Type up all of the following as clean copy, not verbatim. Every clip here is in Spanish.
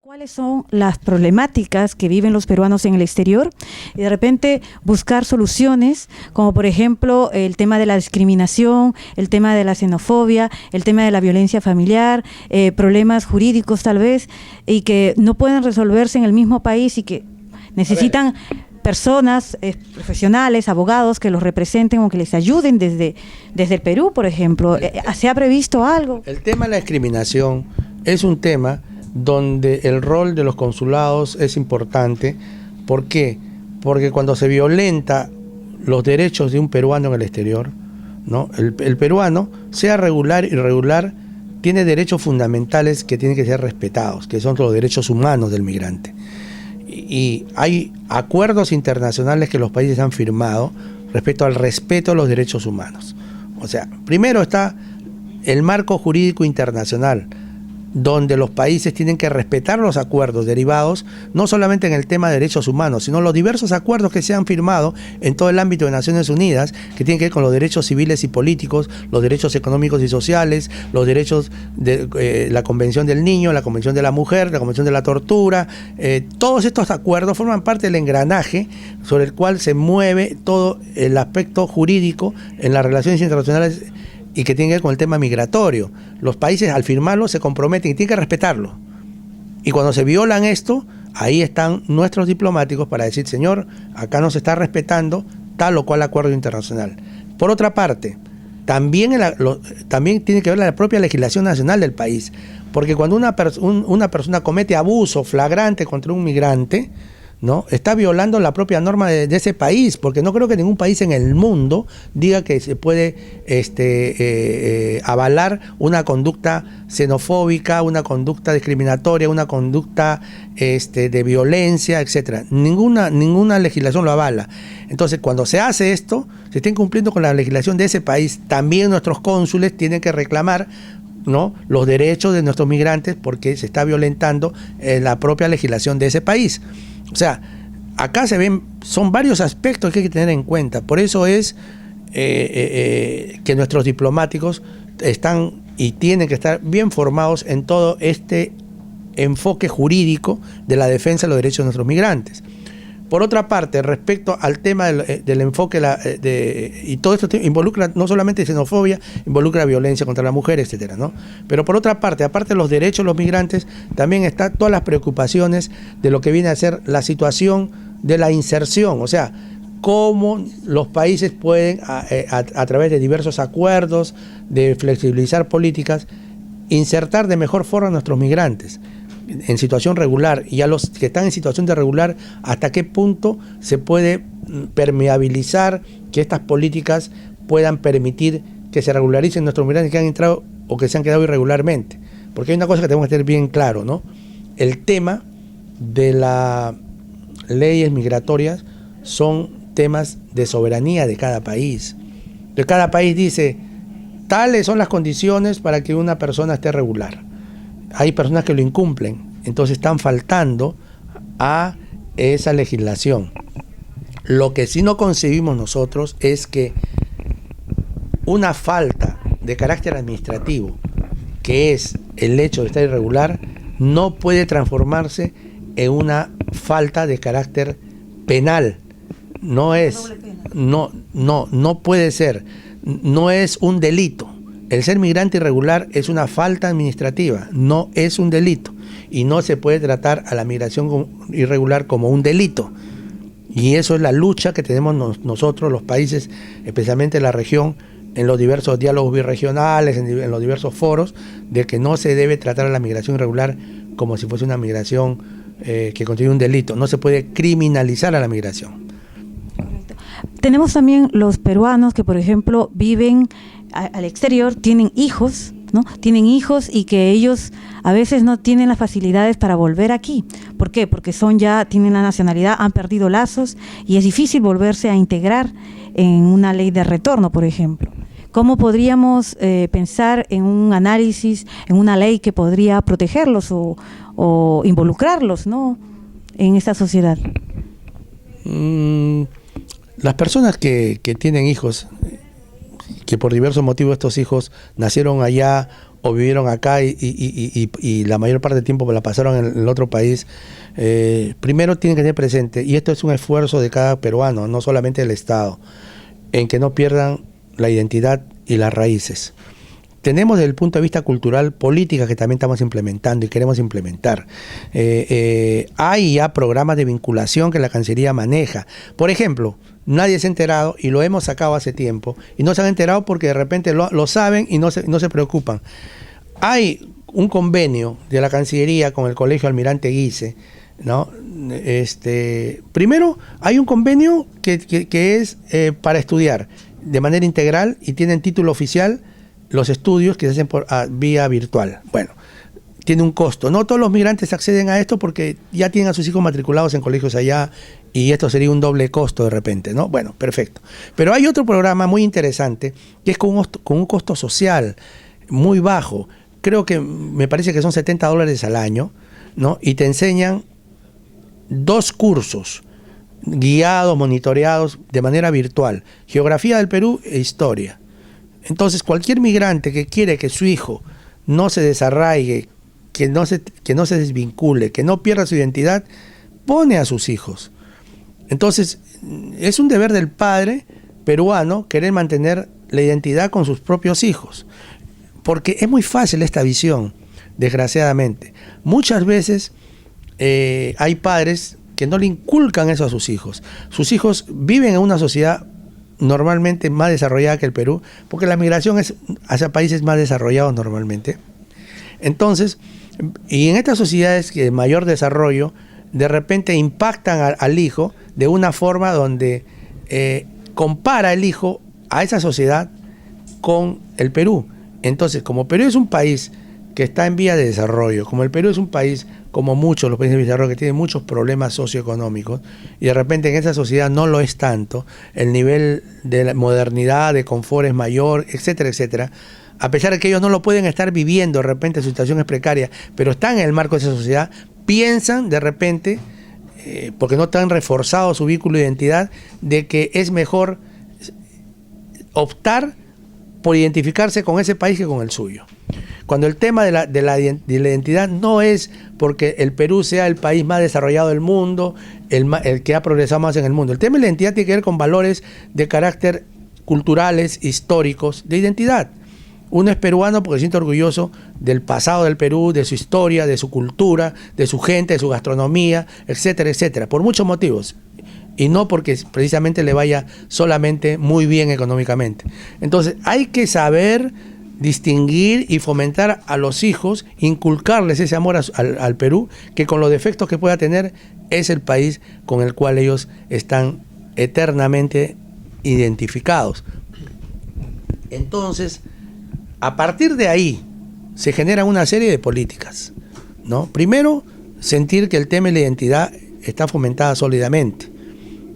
¿Cuáles son las problemáticas que viven los peruanos en el exterior? Y de repente buscar soluciones, como por ejemplo el tema de la discriminación, el tema de la xenofobia, el tema de la violencia familiar, problemas jurídicos tal vez, y que no pueden resolverse en el mismo país y que necesitan personas profesionales, abogados que los representen o que les ayuden desde el Perú, por ejemplo. ¿Se ha previsto algo? El tema de la discriminación es un tema donde el rol de los consulados es importante. ¿Por qué? Porque cuando se violenta los derechos de un peruano en el exterior, ¿no? El peruano, sea regular o irregular, tiene derechos fundamentales que tienen que ser respetados, que son los derechos humanos del migrante. Y hay acuerdos internacionales que los países han firmado respecto al respeto a los derechos humanos. O sea, primero está el marco jurídico internacional, donde los países tienen que respetar los acuerdos derivados, no solamente en el tema de derechos humanos, sino los diversos acuerdos que se han firmado en todo el ámbito de Naciones Unidas, que tienen que ver con los derechos civiles y políticos, los derechos económicos y sociales, los derechos de la Convención del Niño, la Convención de la Mujer, la Convención de la Tortura. Todos estos acuerdos forman parte del engranaje sobre el cual se mueve todo el aspecto jurídico en las relaciones internacionales y que tiene que ver con el tema migratorio. Los países al firmarlo se comprometen y tienen que respetarlo. Y cuando se violan esto, ahí están nuestros diplomáticos para decir, señor, acá no se está respetando tal o cual acuerdo internacional. Por otra parte, también tiene que ver la propia legislación nacional del país, porque cuando una persona comete abuso flagrante contra un migrante, ¿no?, está violando la propia norma de ese país, porque no creo que ningún país en el mundo diga que se puede avalar una conducta xenofóbica, una conducta discriminatoria, una conducta de violencia, etcétera. Ninguna legislación lo avala. Entonces, cuando se hace esto, se está incumpliendo con la legislación de ese país. También nuestros cónsules tienen que reclamar, ¿no?, los derechos de nuestros migrantes, porque se está violentando la propia legislación de ese país. O sea, acá son varios aspectos que hay que tener en cuenta. Por eso es que nuestros diplomáticos están y tienen que estar bien formados en todo este enfoque jurídico de la defensa de los derechos de nuestros migrantes. Por otra parte, respecto al tema del enfoque, y todo esto involucra no solamente xenofobia, involucra violencia contra la mujer, etcétera, ¿no? Pero por otra parte, aparte de los derechos de los migrantes, también están todas las preocupaciones de lo que viene a ser la situación de la inserción, o sea, cómo los países pueden, a través de diversos acuerdos, de flexibilizar políticas, insertar de mejor forma a nuestros migrantes en situación regular, y a los que están en situación de regular, hasta qué punto se puede permeabilizar que estas políticas puedan permitir que se regularicen nuestros migrantes que han entrado o que se han quedado irregularmente. Porque hay una cosa que tenemos que tener bien claro, ¿no? El tema de las leyes migratorias son temas de soberanía de cada país. Entonces, cada país dice, tales son las condiciones para que una persona esté regular. Hay personas que lo incumplen, entonces están faltando a esa legislación. Lo que sí no concebimos nosotros es que una falta de carácter administrativo, que es el hecho de estar irregular, no puede transformarse en una falta de carácter penal. No puede ser, no es un delito. El ser migrante irregular es una falta administrativa, no es un delito, y no se puede tratar a la migración irregular como un delito. Y eso es la lucha que tenemos nosotros, los países, especialmente la región, en los diversos diálogos birregionales, en los diversos foros, de que no se debe tratar a la migración irregular como si fuese una migración que contiene un delito. No se puede criminalizar a la migración. Tenemos también los peruanos que, por ejemplo, viven al exterior, tienen hijos, ¿no? Tienen hijos y que ellos a veces no tienen las facilidades para volver aquí. ¿Por qué? Porque tienen la nacionalidad, han perdido lazos y es difícil volverse a integrar en una ley de retorno, por ejemplo. ¿Cómo podríamos pensar en un análisis, en una ley que podría protegerlos o involucrarlos, ¿no?, en esta sociedad? Las personas que tienen hijos, que por diversos motivos estos hijos nacieron allá o vivieron acá y la mayor parte del tiempo la pasaron en el otro país, primero tienen que tener presente, y esto es un esfuerzo de cada peruano, no solamente del Estado, en que no pierdan la identidad y las raíces. Tenemos desde el punto de vista cultural políticas que también estamos implementando y queremos implementar. Hay ya programas de vinculación que la Cancillería maneja. Por ejemplo, nadie se ha enterado y lo hemos sacado hace tiempo y no se han enterado porque de repente lo saben y no se preocupan. Hay un convenio de la Cancillería con el Colegio Almirante Guise, ¿no? Primero, hay un convenio que es para estudiar de manera integral y tienen título oficial los estudios que se hacen por vía virtual. Bueno, tiene un costo. No todos los migrantes acceden a esto porque ya tienen a sus hijos matriculados en colegios allá y esto sería un doble costo de repente, ¿no? Bueno, perfecto. Pero hay otro programa muy interesante que es con un costo social muy bajo. Creo que me parece que son $70 al año, ¿no? Y te enseñan 2 cursos guiados, monitoreados de manera virtual. Geografía del Perú e historia. Entonces, cualquier migrante que quiere que su hijo no se desarraigue, que no se desvincule, que no pierda su identidad, pone a sus hijos. Entonces, es un deber del padre peruano querer mantener la identidad con sus propios hijos. Porque es muy fácil esta visión, desgraciadamente. Muchas veces hay padres que no le inculcan eso a sus hijos. Sus hijos viven en una sociedad normalmente más desarrollada que el Perú, porque la migración es hacia países más desarrollados normalmente. Entonces, y en estas sociedades de mayor desarrollo, de repente impactan al hijo de una forma donde compara el hijo a esa sociedad con el Perú. Entonces, como Perú es un país que está en vía de desarrollo, como el Perú es un país, como muchos los países de desarrollo, que tienen muchos problemas socioeconómicos, y de repente en esa sociedad no lo es tanto, el nivel de la modernidad, de confort es mayor, etcétera, etcétera, a pesar de que ellos no lo pueden estar viviendo, de repente su situación es precaria, pero están en el marco de esa sociedad, piensan de repente, porque no están reforzados su vínculo de identidad, de que es mejor optar por identificarse con ese país que con el suyo. Cuando el tema de la identidad no es porque el Perú sea el país más desarrollado del mundo, el que ha progresado más en el mundo. El tema de la identidad tiene que ver con valores de carácter culturales, históricos, de identidad. Uno es peruano porque se siente orgulloso del pasado del Perú, de su historia, de su cultura, de su gente, de su gastronomía, etcétera, etcétera, por muchos motivos. Y no porque precisamente le vaya solamente muy bien económicamente. Entonces hay que saber distinguir y fomentar a los hijos, inculcarles ese amor al Perú, que con los defectos que pueda tener es el país con el cual ellos están eternamente identificados. Entonces, a partir de ahí se genera una serie de políticas, ¿no? Primero, sentir que el tema de la identidad está fomentada sólidamente.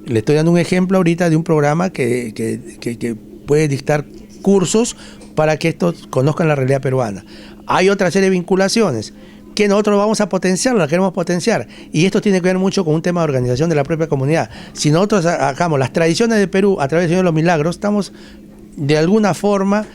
Le estoy dando un ejemplo ahorita de un programa que puede dictar cursos para que estos conozcan la realidad peruana. Hay otra serie de vinculaciones que nosotros vamos a potenciar, la queremos potenciar. Y esto tiene que ver mucho con un tema de organización de la propia comunidad. Si nosotros sacamos las tradiciones de Perú a través del Señor de los Milagros, estamos de alguna forma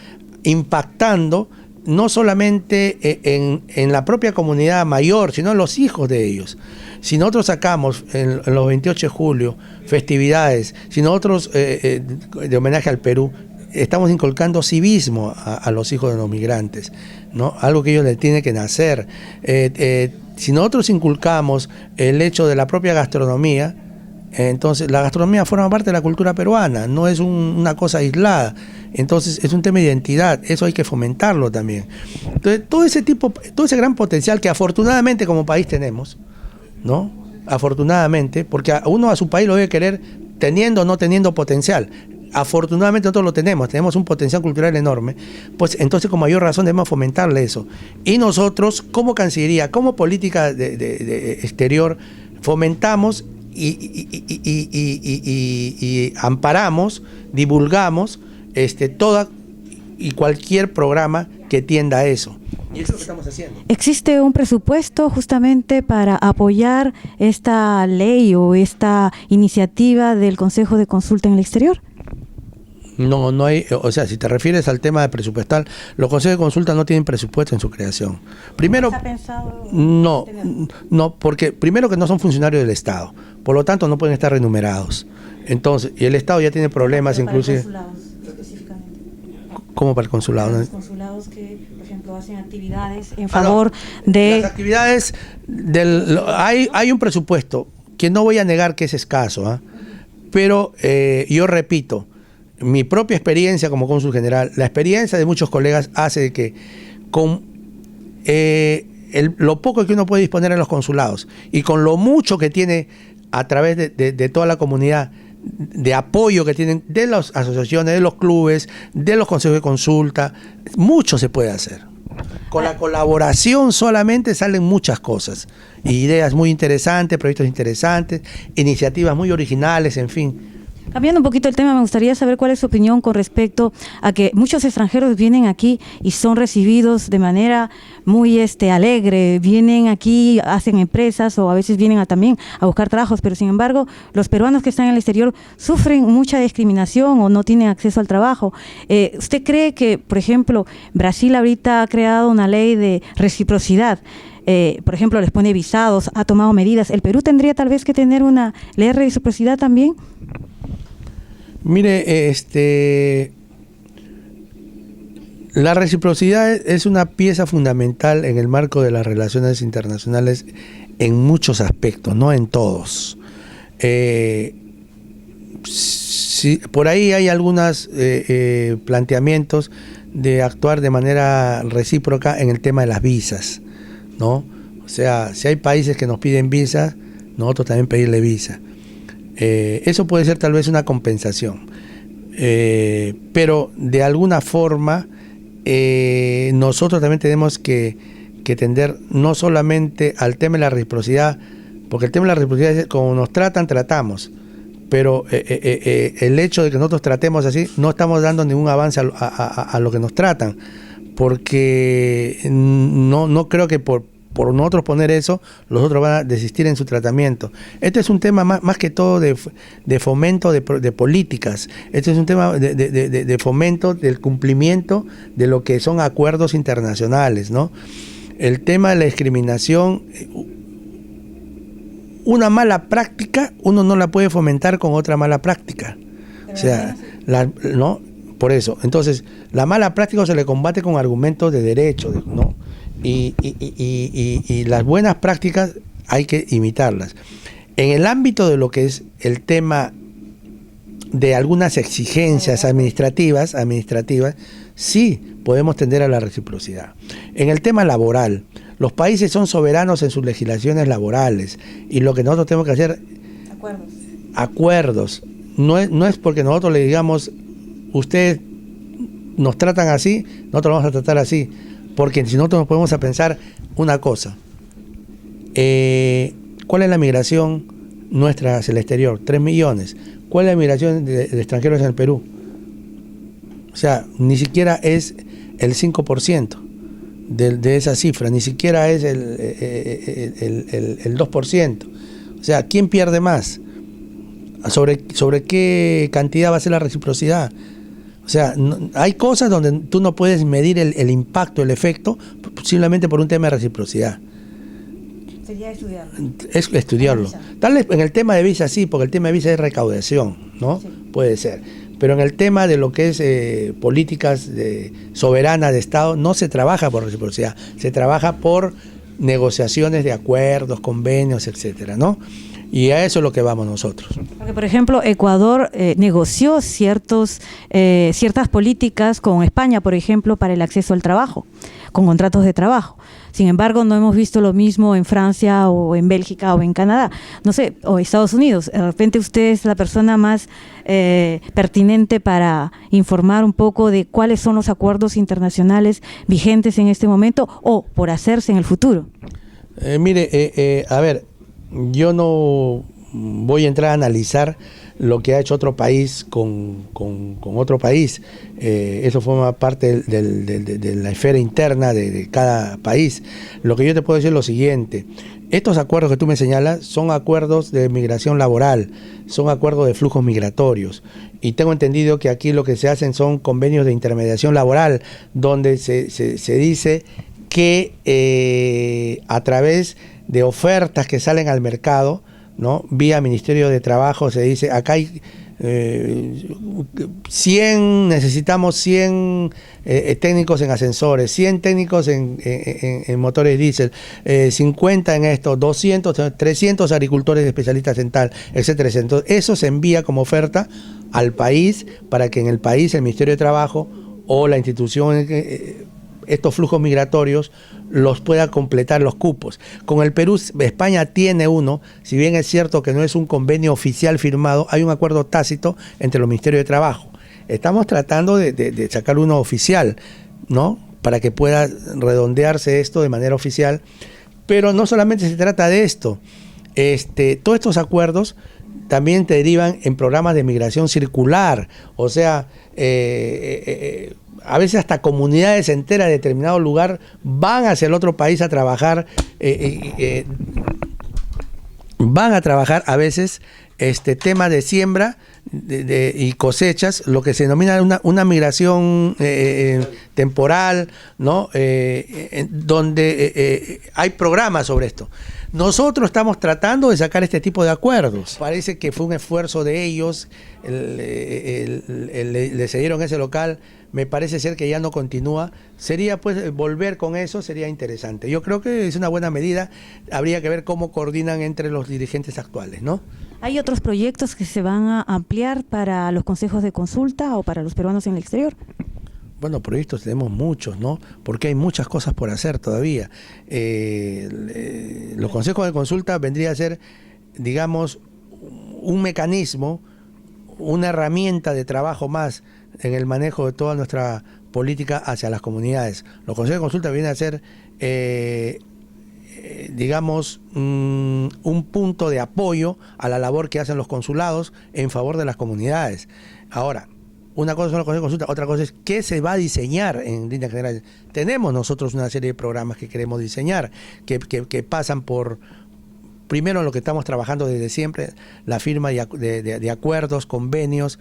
impactando no solamente en la propia comunidad mayor, sino en los hijos de ellos. Si nosotros sacamos en los 28 de julio festividades, si nosotros de homenaje al Perú, estamos inculcando civismo a los hijos de los migrantes, ¿no? Algo que ellos les tiene que nacer. Si nosotros inculcamos el hecho de la propia gastronomía, entonces la gastronomía forma parte de la cultura peruana, no es una cosa aislada. Entonces es un tema de identidad, eso hay que fomentarlo también. Entonces todo ese gran potencial que afortunadamente como país tenemos, ¿no? Afortunadamente, porque uno a su país lo debe querer teniendo o no teniendo potencial. Afortunadamente nosotros lo tenemos un potencial cultural enorme, pues entonces con mayor razón debemos fomentarle eso. Y nosotros como Cancillería, como política de exterior, fomentamos y amparamos, divulgamos toda y cualquier programa que tienda a eso. Y eso es lo que estamos haciendo. ¿Existe un presupuesto justamente para apoyar esta ley o esta iniciativa del Consejo de Consulta en el Exterior? No, no hay, o sea, si te refieres al tema de presupuestal, los consejos de consulta no tienen presupuesto en su creación. Primero, ¿Está pensado no, tenerlo? no, porque primero que no son funcionarios del Estado, por lo tanto no pueden estar remunerados. Entonces, y el Estado ya tiene problemas, Pero para inclusive. consulados, específicamente. ¿Cómo para el consulado? Para ¿No? los consulados que, por ejemplo, hacen actividades en No. favor de... Las actividades hay un presupuesto que no voy a negar que es escaso, ¿ah? Pero yo repito, mi propia experiencia como cónsul general, la experiencia de muchos colegas hace de que con lo poco que uno puede disponer en los consulados y con lo mucho que tiene a través de toda la comunidad, de apoyo que tienen de las asociaciones, de los clubes, de los consejos de consulta, mucho se puede hacer. Con la colaboración solamente salen muchas cosas, ideas muy interesantes, proyectos interesantes, iniciativas muy originales, en fin. Cambiando un poquito el tema, me gustaría saber cuál es su opinión con respecto a que muchos extranjeros vienen aquí y son recibidos de manera muy alegre, vienen aquí, hacen empresas o a veces vienen también a buscar trabajos, pero sin embargo los peruanos que están en el exterior sufren mucha discriminación o no tienen acceso al trabajo. ¿Usted cree que, por ejemplo, Brasil ahorita ha creado una ley de reciprocidad? Por ejemplo, les pone visados, ha tomado medidas. ¿El Perú tendría tal vez que tener una ley de reciprocidad también? Mire, la reciprocidad es una pieza fundamental en el marco de las relaciones internacionales en muchos aspectos, no en todos. Por ahí hay algunos planteamientos de actuar de manera recíproca en el tema de las visas, ¿no? O sea, si hay países que nos piden visas, nosotros también pedirle visa. Eso puede ser tal vez una compensación, pero de alguna forma nosotros también tenemos que tender no solamente al tema de la reciprocidad, porque el tema de la reciprocidad es como nos tratan, tratamos, pero el hecho de que nosotros tratemos así, no estamos dando ningún avance a lo que nos tratan, porque no creo que por nosotros poner eso, los otros van a desistir en su tratamiento. Este es un tema más que todo de fomento de políticas. Este es un tema de fomento del cumplimiento de lo que son acuerdos internacionales, ¿no? El tema de la discriminación, una mala práctica, uno no la puede fomentar con otra mala práctica. O sea, ¿no? Por eso. Entonces, la mala práctica se le combate con argumentos de derecho, ¿no? Y las buenas prácticas hay que imitarlas. En el ámbito de lo que es el tema de algunas exigencias administrativas, sí podemos tender a la reciprocidad. En el tema laboral, los países son soberanos en sus legislaciones laborales y lo que nosotros tenemos que hacer, acuerdos. No es porque nosotros le digamos, ustedes nos tratan así, nosotros vamos a tratar así. Porque si nosotros nos podemos a pensar una cosa, ¿cuál es la migración nuestra hacia el exterior? 3 millones. ¿Cuál es la migración de extranjeros en el Perú? O sea, ni siquiera es el 5% de esa cifra, ni siquiera es el 2%. O sea, ¿quién pierde más? ¿Sobre qué cantidad va a ser la reciprocidad? O sea, hay cosas donde tú no puedes medir el impacto, el efecto, simplemente por un tema de reciprocidad. Sería estudiarlo. Es estudiarlo. Tal vez en el tema de visa sí, porque el tema de visa es recaudación, ¿no? Sí. Puede ser. Pero en el tema de lo que es políticas soberanas de Estado, no se trabaja por reciprocidad, se trabaja por negociaciones de acuerdos, convenios, etcétera, ¿no? Y a eso es lo que vamos nosotros. Porque, por ejemplo, Ecuador negoció ciertas políticas con España, por ejemplo, para el acceso al trabajo, con contratos de trabajo. Sin embargo, no hemos visto lo mismo en Francia o en Bélgica o en Canadá, no sé, o Estados Unidos. De repente usted es la persona más pertinente para informar un poco de cuáles son los acuerdos internacionales vigentes en este momento o por hacerse en el futuro. A ver, yo no voy a entrar a analizar lo que ha hecho otro país con otro país. Eso forma parte de la esfera interna de cada país. Lo que yo te puedo decir es lo siguiente. Estos acuerdos que tú me señalas son acuerdos de migración laboral, son acuerdos de flujos migratorios. Y tengo entendido que aquí lo que se hacen son convenios de intermediación laboral, donde se dice que a través de ofertas que salen al mercado, ¿no? Vía Ministerio de Trabajo se dice, acá hay 100, necesitamos 100 técnicos en ascensores, 100 técnicos en motores diésel, 50 en esto, 200, 300 agricultores especialistas en tal, etcétera, etcétera. Entonces, eso se envía como oferta al país para que en el país el Ministerio de Trabajo o la institución, estos flujos migratorios, los pueda completar los cupos. Con el Perú, España tiene uno, si bien es cierto que no es un convenio oficial firmado, hay un acuerdo tácito entre los Ministerios de Trabajo. Estamos tratando de sacar uno oficial, ¿no? Para que pueda redondearse esto de manera oficial. Pero no solamente se trata de esto. Todos estos acuerdos también te derivan en programas de migración circular, o sea, a veces hasta comunidades enteras de determinado lugar van hacia el otro país a trabajar, van a trabajar a veces temas de siembra y cosechas, lo que se denomina una migración temporal, ¿no? Donde hay programas sobre esto. Nosotros estamos tratando de sacar este tipo de acuerdos. Parece que fue un esfuerzo de ellos, le cedieron ese local, me parece ser que ya no continúa. Sería pues volver con eso, sería interesante. Yo creo que es una buena medida, habría que ver cómo coordinan entre los dirigentes actuales, ¿no? ¿Hay otros proyectos que se van a ampliar para los consejos de consulta o para los peruanos en el exterior? Bueno, proyectos tenemos muchos, ¿no? Porque hay muchas cosas por hacer todavía. Los consejos de consulta vendría a ser, digamos, un mecanismo, una herramienta de trabajo más en el manejo de toda nuestra política hacia las comunidades. Los consejos de consulta vienen a ser, digamos, un punto de apoyo a la labor que hacen los consulados en favor de las comunidades. Ahora, una cosa son los consejos de consulta, otra cosa es qué se va a diseñar en líneas generales. Tenemos nosotros una serie de programas que queremos diseñar, que pasan por, primero, lo que estamos trabajando desde siempre, la firma de acuerdos, convenios,